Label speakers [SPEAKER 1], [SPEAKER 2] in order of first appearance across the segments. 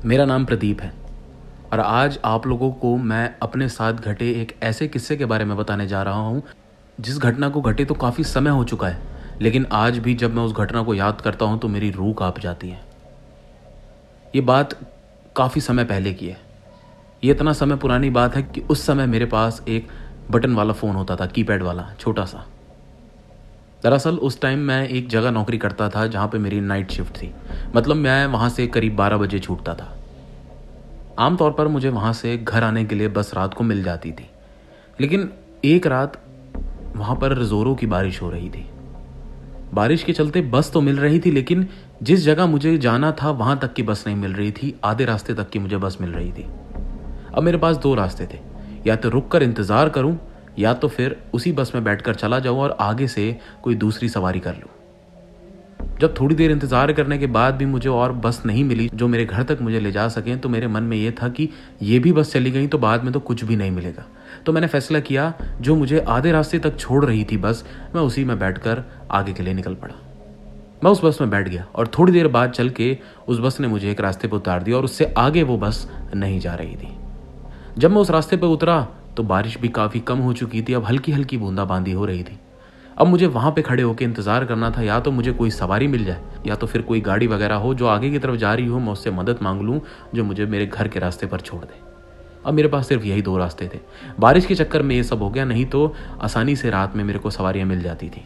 [SPEAKER 1] मेरा नाम प्रदीप है और आज आप लोगों को मैं अपने साथ घटे एक ऐसे किस्से के बारे में बताने जा रहा हूँ जिस घटना को घटे तो काफ़ी समय हो चुका है, लेकिन आज भी जब मैं उस घटना को याद करता हूँ तो मेरी रूह कांप जाती है। ये बात काफ़ी समय पहले की है। ये इतना समय पुरानी बात है कि उस समय मेरे पास एक बटन वाला फ़ोन होता था, कीपैड वाला, छोटा सा। दरअसल उस टाइम मैं एक जगह नौकरी करता था जहाँ पे मेरी नाइट शिफ्ट थी। मतलब मैं वहाँ से करीब 12 बजे छूटता था। आमतौर पर मुझे वहाँ से घर आने के लिए बस रात को मिल जाती थी, लेकिन एक रात वहाँ पर ज़ोरों की बारिश हो रही थी। बारिश के चलते बस तो मिल रही थी, लेकिन जिस जगह मुझे जाना था वहाँ तक की बस नहीं मिल रही थी। आधे रास्ते तक की मुझे बस मिल रही थी। अब मेरे पास 2 रास्ते थे, या तो रुक कर इंतज़ार करूँ या तो फिर उसी बस में बैठकर चला जाऊँ और आगे से कोई दूसरी सवारी कर लूँ। जब थोड़ी देर इंतज़ार करने के बाद भी मुझे और बस नहीं मिली जो मेरे घर तक मुझे ले जा सकें, तो मेरे मन में ये था कि ये भी बस चली गई तो बाद में तो कुछ भी नहीं मिलेगा। तो मैंने फैसला किया, जो मुझे आधे रास्ते तक छोड़ रही थी बस, मैं उसी में बैठकर आगे के लिए निकल पड़ा। मैं उस बस में बैठ गया और थोड़ी देर बाद चल के उस बस ने मुझे एक रास्ते पर उतार दिया और उससे आगे वो बस नहीं जा रही थी। जब मैं उस रास्ते पर उतरा तो बारिश भी काफ़ी कम हो चुकी थी। अब हल्की हल्की बूंदाबांदी हो रही थी। अब मुझे वहाँ पे खड़े होकर इंतज़ार करना था, या तो मुझे कोई सवारी मिल जाए या तो फिर कोई गाड़ी वगैरह हो जो आगे की तरफ जा रही हो, मैं उससे मदद मांग लूँ जो मुझे मेरे घर के रास्ते पर छोड़ दे। अब मेरे पास सिर्फ यही 2 रास्ते थे। बारिश के चक्कर में ये सब हो गया, नहीं तो आसानी से रात में मेरे को सवारियाँ मिल जाती थी।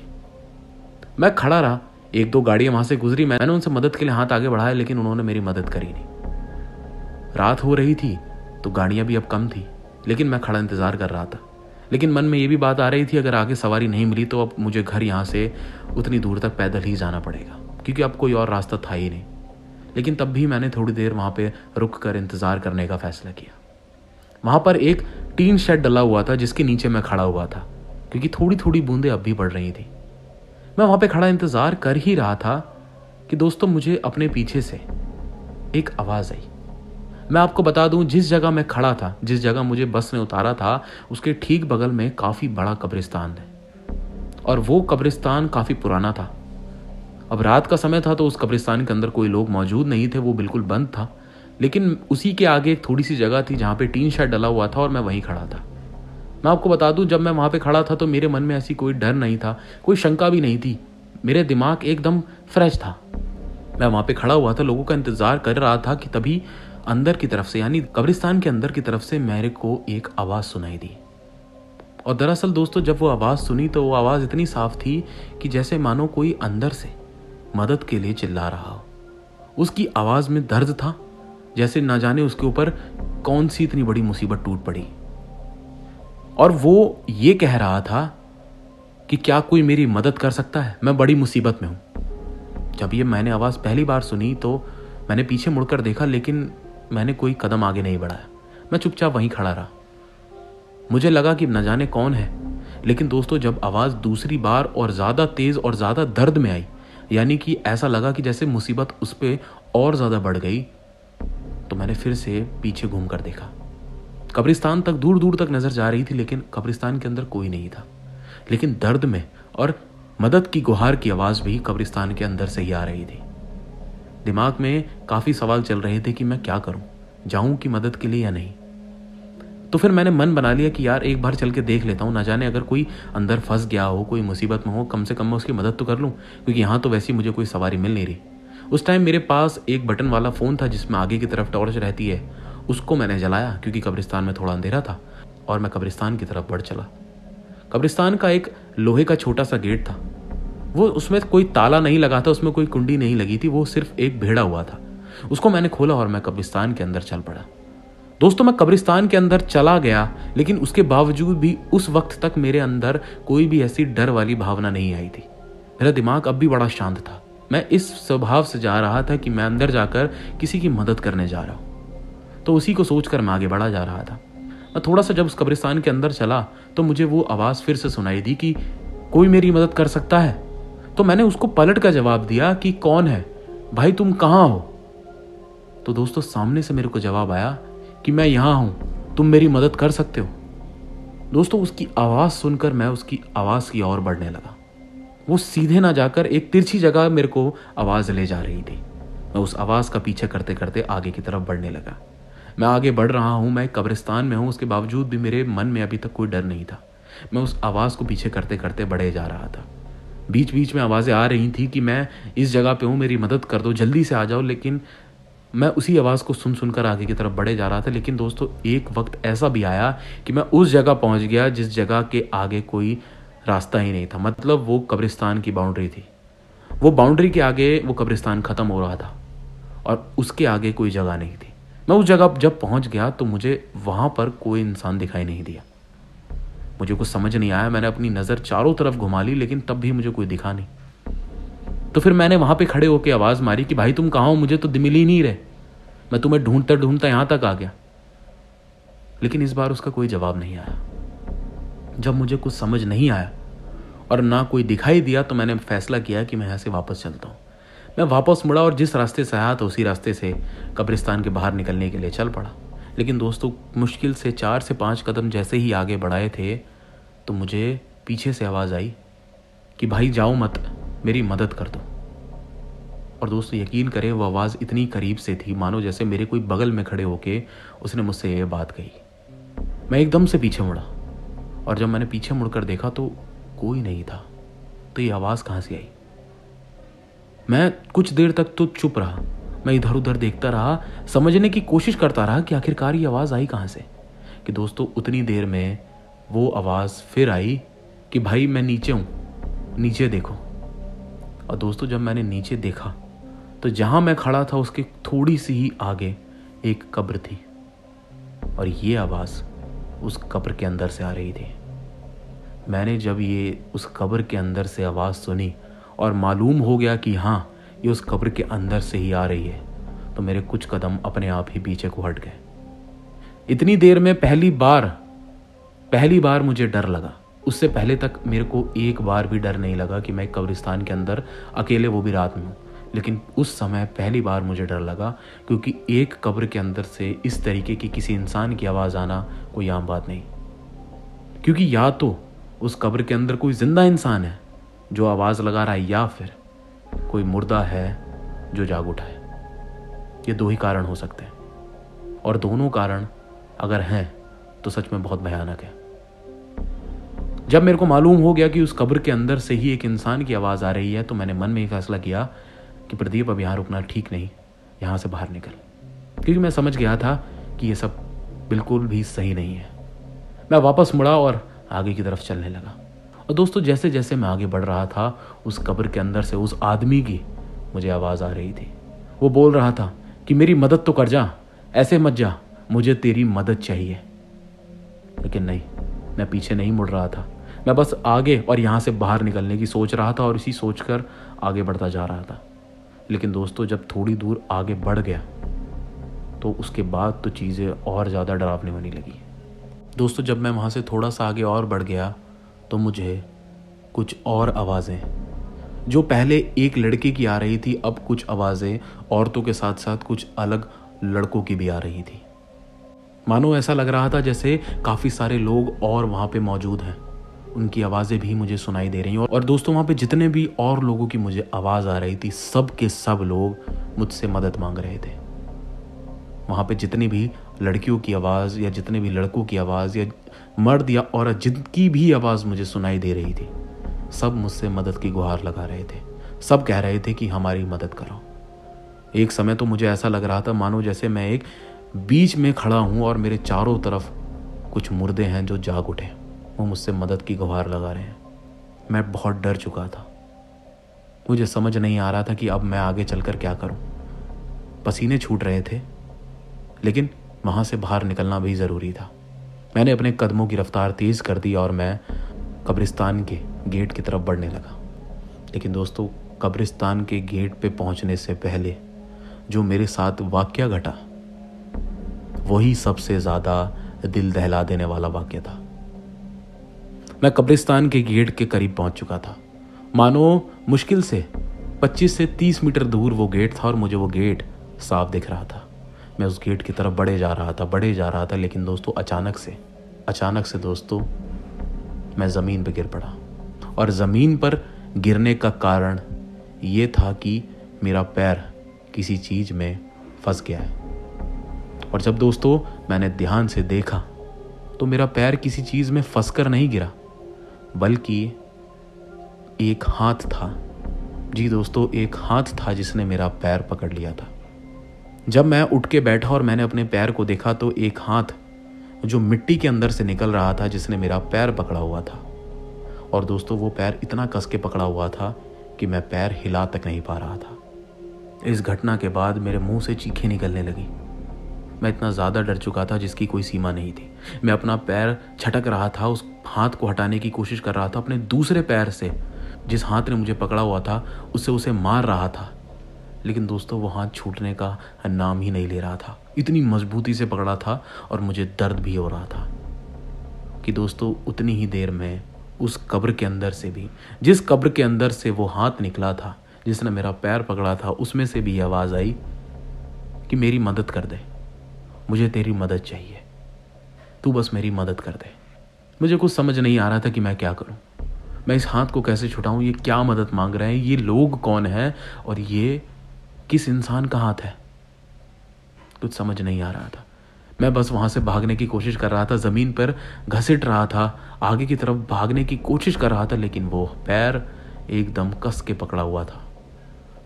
[SPEAKER 1] मैं खड़ा रहा, 1-2 गाड़ियाँ वहाँ से गुजरी, मैंने उनसे मदद के लिए हाथ आगे बढ़ाया, लेकिन उन्होंने मेरी मदद करी नहीं। रात हो रही थी तो गाड़ियाँ भी अब कम थी, लेकिन मैं खड़ा इंतज़ार कर रहा था। लेकिन मन में ये भी बात आ रही थी, अगर आगे सवारी नहीं मिली तो अब मुझे घर यहाँ से उतनी दूर तक पैदल ही जाना पड़ेगा, क्योंकि अब कोई और रास्ता था ही नहीं। लेकिन तब भी मैंने थोड़ी देर वहाँ पे रुक कर इंतज़ार करने का फ़ैसला किया। वहाँ पर एक टीन शेड डला हुआ था जिसके नीचे मैं खड़ा हुआ था, क्योंकि थोड़ी थोड़ी बूंदें अब भी पड़ रही थी। मैं वहाँ पर खड़ा इंतज़ार कर ही रहा था कि दोस्तों मुझे अपने पीछे से एक आवाज़ आई। मैं आपको बता दूं, जिस जगह मैं खड़ा था, जिस जगह मुझे बस ने उतारा था, उसके ठीक बगल में काफ़ी बड़ा कब्रिस्तान है और वो कब्रिस्तान काफ़ी पुराना था। अब रात का समय था तो उस कब्रिस्तान के अंदर कोई लोग मौजूद नहीं थे, वो बिल्कुल बंद था। लेकिन उसी के आगे एक थोड़ी सी जगह थी जहाँ पे टीन शेड डला हुआ था और मैं वहीं खड़ा था। मैं आपको बता दूं, जब मैं वहाँ पर खड़ा था तो मेरे मन में ऐसी कोई डर नहीं था, कोई शंका भी नहीं थी। मेरे दिमाग एकदम फ्रेश था। मैं वहाँ पर खड़ा हुआ था, लोगों का इंतज़ार कर रहा था कि तभी अंदर की तरफ से, यानी कब्रिस्तान के अंदर की तरफ से मेरे को एक आवाज़ सुनाई दी। और दरअसल दोस्तों, जब वो आवाज़ सुनी तो वो आवाज़ इतनी साफ थी कि जैसे मानो कोई अंदर से मदद के लिए चिल्ला रहा हो। उसकी आवाज़ में दर्द था, जैसे ना जाने उसके ऊपर कौन सी इतनी बड़ी मुसीबत टूट पड़ी। और वो ये कह रहा था कि क्या कोई मेरी मदद कर सकता है, मैं बड़ी मुसीबत में हूँ। जब ये मैंने आवाज़ पहली बार सुनी तो मैंने पीछे मुड़कर देखा, लेकिन मैंने कोई कदम आगे नहीं बढ़ाया। मैं चुपचाप वहीं खड़ा रहा। मुझे लगा कि न जाने कौन है, लेकिन दोस्तों जब आवाज़ दूसरी बार और ज़्यादा तेज़ और ज़्यादा दर्द में आई, यानी कि ऐसा लगा कि जैसे मुसीबत उस पर और ज़्यादा बढ़ गई, तो मैंने फिर से पीछे घूम कर देखा। कब्रिस्तान तक दूर दूर तक नज़र जा रही थी, लेकिन कब्रिस्तान के अंदर कोई नहीं था। लेकिन दर्द में और मदद की गुहार की आवाज़ भी कब्रिस्तान के अंदर से ही आ रही थी। दिमाग में काफ़ी सवाल चल रहे थे कि मैं क्या करूं, जाऊं कि मदद के लिए या नहीं। तो फिर मैंने मन बना लिया कि यार एक बार चल के देख लेता हूं, ना जाने अगर कोई अंदर फंस गया हो, कोई मुसीबत में हो, कम से कम मैं उसकी मदद तो कर लूं, क्योंकि यहाँ तो वैसे ही मुझे कोई सवारी मिल नहीं रही। उस टाइम मेरे पास एक बटन वाला फ़ोन था जिसमें आगे की तरफ टॉर्च रहती है। उसको मैंने जलाया क्योंकि कब्रिस्तान में थोड़ा अंधेरा था, और मैं कब्रिस्तान की तरफ बढ़ चला। कब्रिस्तान का एक लोहे का छोटा सा गेट था। वो उसमें कोई ताला नहीं लगा था, उसमें कोई कुंडी नहीं लगी थी, वो सिर्फ एक भेड़ा हुआ था। उसको मैंने खोला और मैं कब्रिस्तान के अंदर चल पड़ा। दोस्तों मैं कब्रिस्तान के अंदर चला गया, लेकिन उसके बावजूद भी उस वक्त तक मेरे अंदर कोई भी ऐसी डर वाली भावना नहीं आई थी। मेरा दिमाग अब भी बड़ा शांत था। मैं इस स्वभाव से जा रहा था कि मैं अंदर जाकर किसी की मदद करने जा रहा हूँ। तो उसी को सोचकर मैं आगे बढ़ा जा रहा था। मैं थोड़ा सा जब उस कब्रिस्तान के अंदर चला तो मुझे वो आवाज़ फिर से सुनाई दी कि कोई मेरी मदद कर सकता है। तो मैंने उसको पलट कर जवाब दिया कि कौन है भाई, तुम कहाँ हो? तो दोस्तों सामने से मेरे को जवाब आया कि मैं यहाँ हूँ, तुम मेरी मदद कर सकते हो। दोस्तों उसकी आवाज़ सुनकर मैं उसकी आवाज़ की ओर बढ़ने लगा। वो सीधे ना जाकर एक तिरछी जगह मेरे को आवाज़ ले जा रही थी। मैं उस आवाज़ का पीछे करते करते आगे की तरफ बढ़ने लगा। मैं आगे बढ़ रहा हूँ, मैं कब्रिस्तान में हूँ, उसके बावजूद भी मेरे मन में अभी तक कोई डर नहीं था। मैं उस आवाज़ को पीछे करते करते बढ़े जा रहा था। बीच बीच में आवाज़ें आ रही थी कि मैं इस जगह पे हूँ, मेरी मदद कर दो, जल्दी से आ जाओ। लेकिन मैं उसी आवाज़ को सुन सुनकर आगे की तरफ बढ़े जा रहा था। लेकिन दोस्तों, एक वक्त ऐसा भी आया कि मैं उस जगह पहुँच गया जिस जगह के आगे कोई रास्ता ही नहीं था। मतलब वो कब्रिस्तान की बाउंड्री थी। वो बाउंड्री के आगे वो कब्रिस्तान ख़त्म हो रहा था और उसके आगे कोई जगह नहीं थी। मैं उस जगह जब पहुंच गया तो मुझे वहां पर कोई इंसान दिखाई नहीं दिया। मुझे कुछ समझ नहीं आया। मैंने अपनी नज़र चारों तरफ घुमा ली, लेकिन तब भी मुझे कोई दिखा नहीं। तो फिर मैंने वहां पे खड़े होकर आवाज़ मारी कि भाई तुम कहाँ हो, मुझे तो मिल ही नहीं रहे। मैं तुम्हें ढूंढता ढूंढता यहां तक आ गया। लेकिन इस बार उसका कोई जवाब नहीं आया। जब मुझे कुछ समझ नहीं आया और ना कोई दिखाई दिया तो मैंने फैसला किया कि मैं यहाँ से वापस चलता हूँ। मैं वापस मुड़ा और जिस रास्ते से आया था उसी रास्ते से कब्रिस्तान के बाहर निकलने के लिए चल पड़ा। लेकिन दोस्तों, मुश्किल से 4 से 5 कदम जैसे ही आगे बढ़ाए थे तो मुझे पीछे से आवाज़ आई कि भाई जाओ मत, मेरी मदद कर दो। और दोस्तों, यकीन करें, वो आवाज़ इतनी करीब से थी मानो जैसे मेरे कोई बगल में खड़े होके उसने मुझसे ये बात कही। मैं एकदम से पीछे मुड़ा और जब मैंने पीछे मुड़कर देखा तो कोई नहीं था। तो ये आवाज़ कहाँ से आई? मैं कुछ देर तक तो चुप रहा। मैं इधर उधर देखता रहा, समझने की कोशिश करता रहा कि आखिरकार ये आवाज़ आई कहाँ से। कि दोस्तों, उतनी देर में वो आवाज़ फिर आई कि भाई मैं नीचे हूँ, नीचे देखो। और दोस्तों, जब मैंने नीचे देखा तो जहाँ मैं खड़ा था उसके थोड़ी सी ही आगे एक कब्र थी और ये आवाज़ उस कब्र के अंदर से आ रही थी। मैंने जब ये उस कब्र के अंदर से आवाज़ सुनी और मालूम हो गया कि हाँ, ये उस कब्र के अंदर से ही आ रही है, तो मेरे कुछ कदम अपने आप ही पीछे को हट गए। इतनी देर में पहली बार मुझे डर लगा। उससे पहले तक मेरे को एक बार भी डर नहीं लगा कि मैं कब्रिस्तान के अंदर अकेले, वो भी रात में हूँ। लेकिन उस समय पहली बार मुझे डर लगा, क्योंकि एक कब्र के अंदर से इस तरीके की किसी इंसान की आवाज़ आना कोई आम बात नहीं। क्योंकि या तो उस कब्र के अंदर कोई जिंदा इंसान है जो आवाज़ लगा रहा है, या फिर कोई मुर्दा है जो जाग उठा है। ये 2 ही कारण हो सकते हैं, और दोनों कारण अगर हैं तो सच में बहुत भयानक है। जब मेरे को मालूम हो गया कि उस कब्र के अंदर से ही एक इंसान की आवाज़ आ रही है, तो मैंने मन में ही फैसला किया कि प्रदीप, अब यहाँ रुकना ठीक नहीं, यहाँ से बाहर निकल। क्योंकि मैं समझ गया था कि ये सब बिल्कुल भी सही नहीं है। मैं वापस मुड़ा और आगे की तरफ चलने लगा। और दोस्तों, जैसे जैसे मैं आगे बढ़ रहा था, उस कब्र के अंदर से उस आदमी की मुझे आवाज़ आ रही थी। वो बोल रहा था कि मेरी मदद तो कर जा, ऐसे मत जा, मुझे तेरी मदद चाहिए। लेकिन नहीं, मैं पीछे नहीं मुड़ रहा था। मैं बस आगे और यहाँ से बाहर निकलने की सोच रहा था और इसी सोचकर आगे बढ़ता जा रहा था। लेकिन दोस्तों, जब थोड़ी दूर आगे बढ़ गया तो उसके बाद तो चीज़ें और ज़्यादा डरावनी होने लगी। दोस्तों, जब मैं वहाँ से थोड़ा सा आगे और बढ़ गया तो मुझे कुछ और आवाज़ें, जो पहले एक लड़के की आ रही थी, अब कुछ आवाज़ें औरतों के साथ साथ कुछ अलग लड़कों की भी आ रही थी। मानो ऐसा लग रहा था जैसे काफ़ी सारे लोग और वहाँ पे मौजूद हैं, उनकी आवाज़ें भी मुझे सुनाई दे रही हैं। और दोस्तों, वहाँ पे जितने भी और लोगों की मुझे आवाज़ आ रही थी, सब के सब लोग मुझसे मदद मांग रहे थे। वहाँ पे जितनी भी लड़कियों की आवाज़ या जितने भी लड़कों की आवाज़ या मर्द या औरत जिनकी भी आवाज़ मुझे सुनाई दे रही थी, सब मुझसे मदद की गुहार लगा रहे थे। सब कह रहे थे कि हमारी मदद करो। एक समय तो मुझे ऐसा लग रहा था मानो जैसे मैं एक बीच में खड़ा हूँ और मेरे चारों तरफ कुछ मुर्दे हैं जो जाग उठे, वो मुझसे मदद की गुहार लगा रहे हैं। मैं बहुत डर चुका था। मुझे समझ नहीं आ रहा था कि अब मैं आगे चलकर क्या करूं। पसीने छूट रहे थे, लेकिन वहां से बाहर निकलना भी ज़रूरी था। मैंने अपने कदमों की रफ्तार तेज़ कर दी और मैं कब्रिस्तान के गेट की तरफ बढ़ने लगा। लेकिन दोस्तों, कब्रिस्तान के गेट पे पहुंचने से पहले जो मेरे साथ वाकया घटा, वही सबसे ज़्यादा दिल दहला देने वाला वाकया था। मैं कब्रिस्तान के गेट के करीब पहुंच चुका था। मानो मुश्किल से 25 से 30 मीटर दूर वो गेट था और मुझे वो गेट साफ दिख रहा था। मैं उस गेट की तरफ बढ़े जा रहा था। लेकिन दोस्तों, अचानक से दोस्तों, मैं ज़मीन पर गिर पड़ा। और ज़मीन पर गिरने का कारण ये था कि मेरा पैर किसी चीज़ में फंस गया है। और जब दोस्तों मैंने ध्यान से देखा तो मेरा पैर किसी चीज़ में फंसकर नहीं गिरा, बल्कि एक हाथ था। जी दोस्तों, एक हाथ था जिसने मेरा पैर पकड़ लिया था। जब मैं उठ के बैठा और मैंने अपने पैर को देखा तो एक हाथ जो मिट्टी के अंदर से निकल रहा था जिसने मेरा पैर पकड़ा हुआ था। और दोस्तों वो पैर इतना कस के पकड़ा हुआ था कि मैं पैर हिला तक नहीं पा रहा था। इस घटना के बाद मेरे मुंह से चीखें निकलने लगी। मैं इतना ज़्यादा डर चुका था जिसकी कोई सीमा नहीं थी। मैं अपना पैर झटक रहा था, उस हाथ को हटाने की कोशिश कर रहा था, अपने दूसरे पैर से जिस हाथ ने मुझे पकड़ा हुआ था उससे उसे मार रहा था। लेकिन दोस्तों वो हाथ छूटने का नाम ही नहीं ले रहा था। इतनी मजबूती से पकड़ा था और मुझे दर्द भी हो रहा था कि दोस्तों उतनी ही देर में उस कब्र के अंदर से भी, जिस कब्र के अंदर से वो हाथ निकला था जिसने मेरा पैर पकड़ा था, उसमें से भी आवाज़ आई कि मेरी मदद कर दे, मुझे तेरी मदद चाहिए, तू बस मेरी मदद कर दे। मुझे कुछ समझ नहीं आ रहा था कि मैं क्या करूं, मैं इस हाथ को कैसे छुटाऊं, ये क्या मदद मांग रहे हैं, ये लोग कौन हैं और ये किस इंसान का हाथ है। कुछ समझ नहीं आ रहा था। मैं बस वहां से भागने की कोशिश कर रहा था, ज़मीन पर घसीट रहा था, आगे की तरफ भागने की कोशिश कर रहा था, लेकिन वो पैर एकदम कस के पकड़ा हुआ था।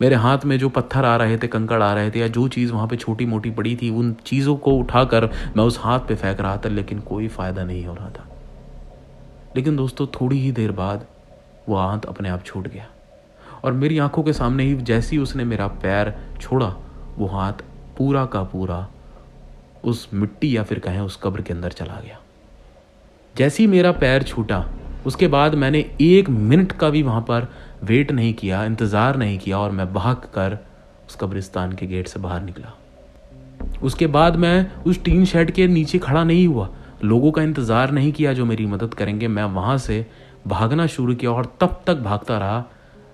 [SPEAKER 1] मेरे हाथ में जो पत्थर आ रहे थे, कंकड़ आ रहे थे, या जो चीज़ वहाँ पे छोटी मोटी पड़ी थी, उन चीज़ों को उठाकर मैं उस हाथ पे फेंक रहा था, लेकिन कोई फ़ायदा नहीं हो रहा था। लेकिन दोस्तों थोड़ी ही देर बाद वो हाथ अपने आप छूट गया और मेरी आंखों के सामने ही जैसे ही उसने मेरा पैर छोड़ा, वो हाथ पूरा का पूरा उस मिट्टी या फिर कहें उस कब्र के अंदर चला गया। जैसे ही मेरा पैर छूटा उसके बाद मैंने 1 मिनट का भी वहाँ पर वेट नहीं किया, इंतज़ार नहीं किया और मैं भाग कर उस कब्रिस्तान के गेट से बाहर निकला। उसके बाद मैं उस टीन शेड के नीचे खड़ा नहीं हुआ, लोगों का इंतज़ार नहीं किया जो मेरी मदद करेंगे। मैं वहाँ से भागना शुरू किया और तब तक भागता रहा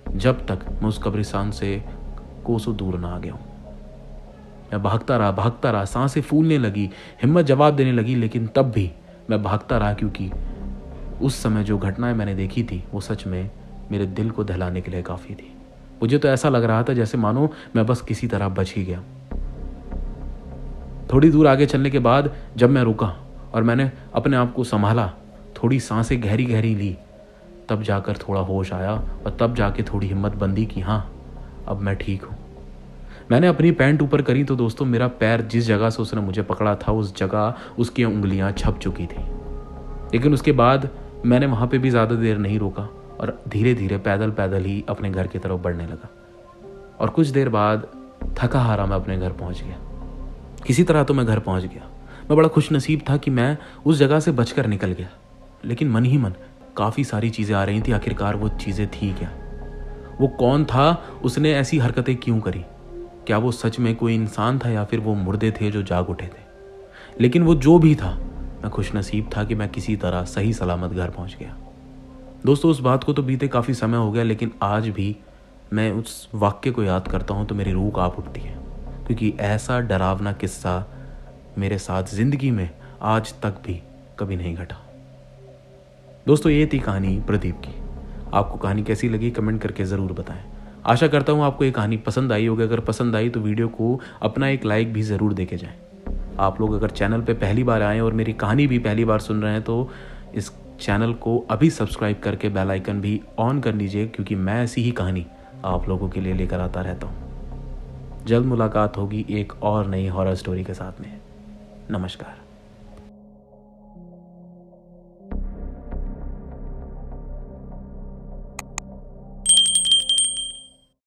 [SPEAKER 1] जब तक मैं उस कब्रिस्तान से कोसों दूर ना आ गया हूँ। मैं भागता रहा, सांसें फूलने लगी, हिम्मत जवाब देने लगी, लेकिन तब भी मैं भागता रहा क्योंकि उस समय जो घटनाएं मैंने देखी थी वो सच में मेरे दिल को दहलाने के लिए काफ़ी थी। मुझे तो ऐसा लग रहा था जैसे मानो मैं बस किसी तरह बच ही गया। थोड़ी दूर आगे चलने के बाद जब मैं रुका और मैंने अपने आप को संभाला, थोड़ी सांसें गहरी गहरी ली, तब जाकर थोड़ा होश आया और तब जाके थोड़ी हिम्मत बंदी कि हाँ अब मैं ठीक हूँ। मैंने अपनी पैंट ऊपर करी तो दोस्तों मेरा पैर जिस जगह से उसने मुझे पकड़ा था उस जगह उसकी उंगलियां छप चुकी थी। लेकिन उसके बाद मैंने वहाँ पे भी ज़्यादा देर नहीं रोका और धीरे धीरे पैदल पैदल ही अपने घर की तरफ बढ़ने लगा। और कुछ देर बाद थका हारा मैं अपने घर पहुँच गया। किसी तरह तो मैं घर पहुँच गया। मैं बड़ा खुश नसीब था कि मैं उस जगह से बचकर निकल गया। लेकिन मन ही मन काफ़ी सारी चीज़ें आ रही थी, आखिरकार वो चीज़ें थी क्या, वो कौन था, उसने ऐसी हरकतें क्यों करी, क्या वो सच में कोई इंसान था या फिर वो मुर्दे थे जो जाग उठे थे। लेकिन वो जो भी था, मैं खुशनसीब था कि मैं किसी तरह सही सलामत घर पहुंच गया। दोस्तों उस बात को तो बीते काफ़ी समय हो गया, लेकिन आज भी मैं उस वाक्य को याद करता हूं तो मेरी रूह कांप उठती है, क्योंकि ऐसा डरावना किस्सा मेरे साथ ज़िंदगी में आज तक भी कभी नहीं घटा। दोस्तों ये थी कहानी प्रदीप की। आपको कहानी कैसी लगी कमेंट करके ज़रूर बताएं। आशा करता हूँ आपको ये कहानी पसंद आई होगी। अगर पसंद आई तो वीडियो को अपना एक लाइक भी ज़रूर देके जाएं। आप लोग अगर चैनल पे पहली बार आएँ और मेरी कहानी भी पहली बार सुन रहे हैं तो इस चैनल को अभी सब्सक्राइब करके बेल आइकन भी ऑन कर लीजिए, क्योंकि मैं ऐसी ही कहानी आप लोगों के लिए लेकर आता रहता हूँ। जल्द मुलाकात होगी एक और नई हॉरर स्टोरी के साथ में। नमस्कार।